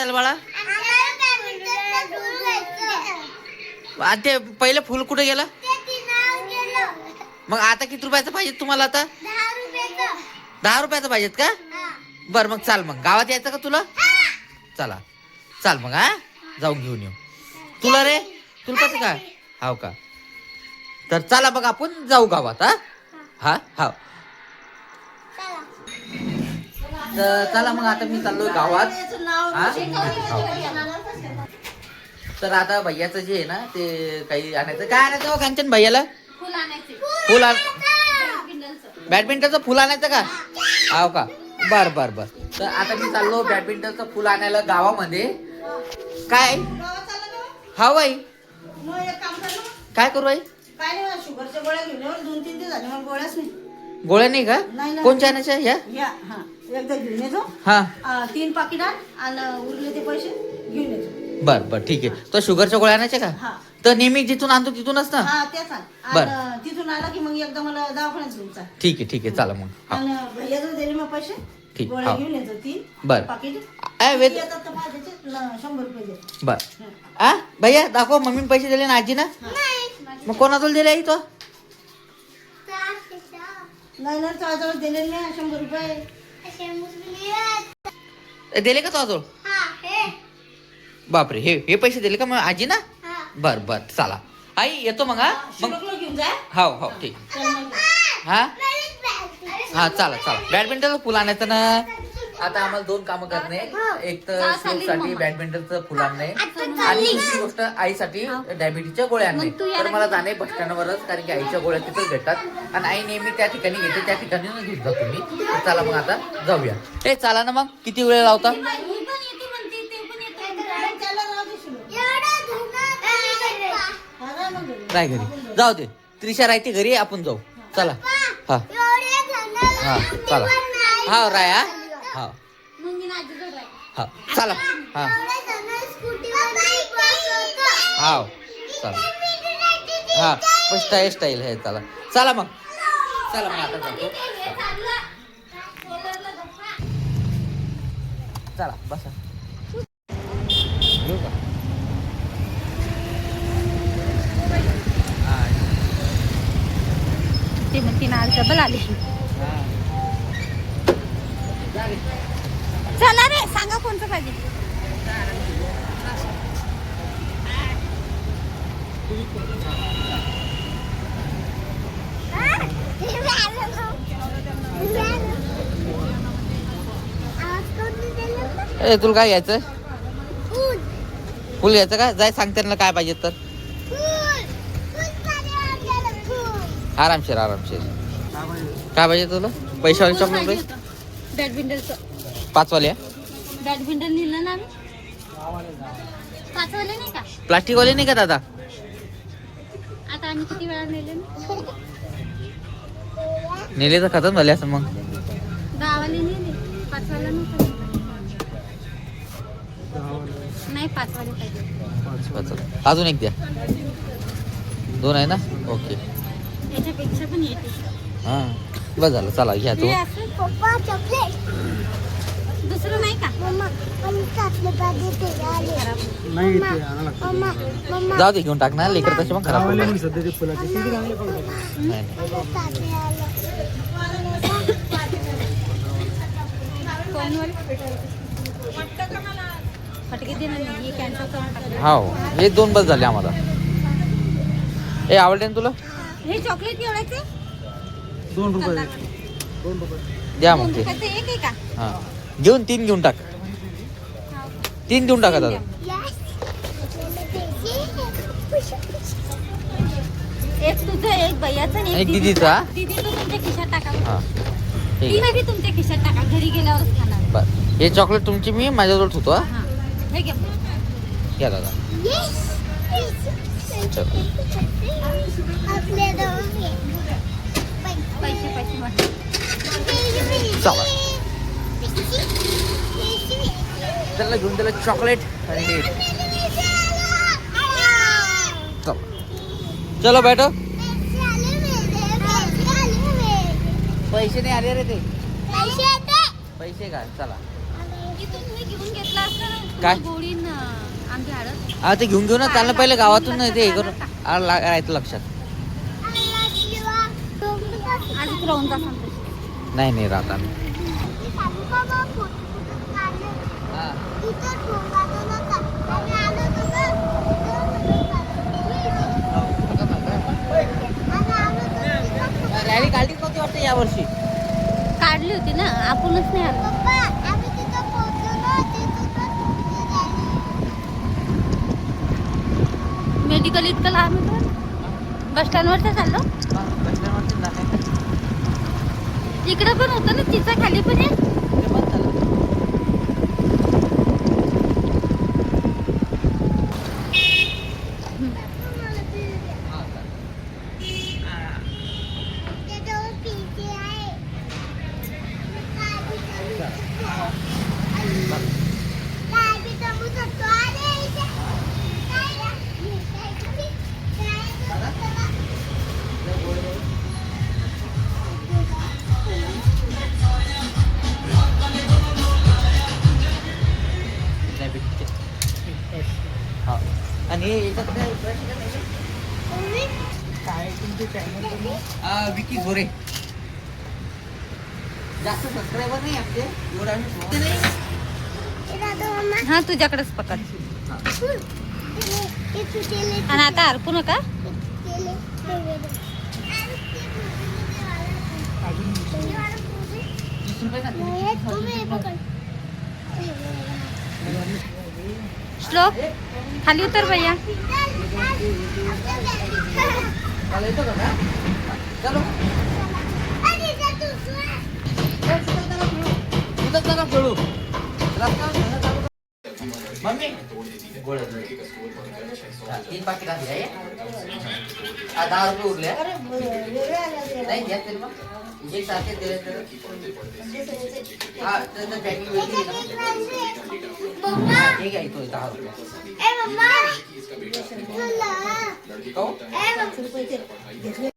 झालं बाळा? ते पहिले फुल कुठे गेलं? मग आता किती रुपयाचं पाहिजे तुम्हाला? आता 10 रुपयाचं पाहिजेत का? बर मग चाल, मग गावात यायचं का तुला? चला चाल मग, हा जाऊन घेऊन येऊ. तुला रे, तुला कसं काय? हाव का? तर चला बघ आपण जाऊ गावात. हा हा हा तर चला मग, आता मी चाललोय गावात. तर आता भैयाचं जे आहे ना, ते काही आणायचं. काय आणायचं हो कांचन भैयाला? फुल बॅडमिंटनचं फुल आणायचं का? हाव का? बर बर बर. तर आता मी चाललो बॅडमिंटनचं फुल आणायला गावामध्ये. काय हा बाई, काय करू आई? शुगरच्या गोळ्या घेऊन 2-3 दिवस झाले, मला गोळ्याच नाही. गोळ्या नाही का? कोणच्या आणायच्या? ह्या एकदा घेऊन येतो. हा 3 पाकिट आणि उरले ते पैसे घेऊन येतो. बर बर ठीक आहे. तो शुगरच्या गोळ्या आणायच्या का? तर नेहमी जिथून आणतो तिथूनच ना? हा तेच आण. आणि तिथून आला की मग एकदा मला दवाखान्यात घेऊन जा. ठीक आहे ठीक आहे, चला मग. आणि भैया दिले मग पैसे, ठीक. गोळ्या घेऊन येतो 3 बर पाकिट. येतात तर माझ्याचे 100 रुपये दे. बर. आ भैया दाखव, मम्मीने पैसे दिले ना आजी ना? मग कोणाजवळ दिले आई? तो नाही ना, तुझ्याजवळ दिले नाही 100 रुपये. दिले का तुझ्याजवळ? बापरे, हे पैसे दिले का मग आजी ना? बर बर चला आई, येतो मग. हा मग घेऊन जा. हो हो ठीक. हा हा चला चला. बॅडमिंटनचं फुल आणायचं ना. आता आम्हाला 2 कामं करणे. एक तर साठी बॅडमिंटनचं फुल आणणे, आणि दुसरी गोष्ट आईसाठी डायबिटीसच्या गोळ्या आणणे. तर मला जाणे बस स्टँडवरच, कारण की आईच्या गोळ्या तिथंच भेटतात आणि आई नेहमी त्या ठिकाणी घेते, त्या ठिकाणी घेऊन जातो मी. तर चला मग आता जाऊया. ए चला ना मग, किती वेळ लावता? काय घरी जाऊ दे, त्रिशा राहते घरी, आपण जाऊ. चला हा हा चला. हा राया. हा हा चला. हा हा चला. हा स्टाईल आहे. चला चला मग, चला मग आता जातो. चला बसा. येऊ का? ते म्हणते ना डबल आले. चला रे, सांगा कोणतं पाहिजे. ए तुला काय घ्यायचं? फुल घ्यायचं का? जाय सांग त्यांना काय पाहिजे तर. आरामशीर आरामशीर. काय पाहिजे तुला? पैशावाली चॉकलेट पाहिजे? बॅडमिंटनचं 5 वाले. बॅडमिंटन लिहिलं ना आम्ही. 5 वाले नाही का? प्लास्टिक वाले नाही का दादा? आता आम्ही किती वेळा नेले? नेले तर खतम झाले असं मग. 10 वाले नेले, 5 वाला नव्हता. नाही 5 वाले पाहिजे. अजून एक द्या. 2 आहे ना? ओके. याच्यापेक्षा पण येते. हा बस झालं. चला घ्या तू. दुसरं नाही का? जाऊ दे, घेऊन टाक ना. लेकर तसे मग खराब होईल. हो हे 2 बस झाले आम्हाला. ए आवडते ना तुला? हे चॉकलेट एवढ्याचे 2 रुपये. द्या मग ते. एक आहे का? हा घेऊन 3 घेऊन टाक. 3 देऊन टाका दादा. एक तुझं, एक भैयाचं आणि एक दीदीचा. दीदी तो तुमच्या खिशात टाका. हा ठीक ती आहे. नाही तुमच्या खिशात टाका, घरी गेल्यावरच खाणार. बर हे चॉकलेट तुमची मी माझ्याजवळ ठेवतो. हा हे घे. घ्या दादा. चल. पैसे चला त्याला घेऊन त्याला चॉकलेट आणि हे. चला चलो बैठो. पैसे नाही आले रे ते. पैसे काय? चला इथून हे घेऊन घेतला असता ना, काय? गोळीन आमची हळद. हा ते घेऊन घेऊ ना, त्यांना पहिले गावातून ते हे करून राहायचं लक्षात. आज राहून जा सांगतो. नाही नाही राहत आम्ही. रॅली काढलीच नव्हती वाटतं यावर्षी. काढली होती ना, आपणच नाही आलो. मेडिकल इतकं लांब होतं. बस स्टँडवरचं चाललो. इकडं पण होतं ना, तिचा खाली पण आहे. हा. आणि याच्यात काय विकी झोरे. जास्त सबस्क्रायबर नाही आपले, एवढं आम्ही हा तुझ्याकडेच पकड. आणि आता हरपू नका. 30 रुपये का? श्लोक खाली उतर भैया. मला येतो का? चलो जरा खेळू. मम्मी गोळ 3 पाकिट आधी आहे. 10 रुपये उरले. नाही घ्या तरी मग एक सारखे दिले तर हा त्याचं पॅकिंग वेगळी आहे ना. हे घ्या इथं 10 रुपये. रुपये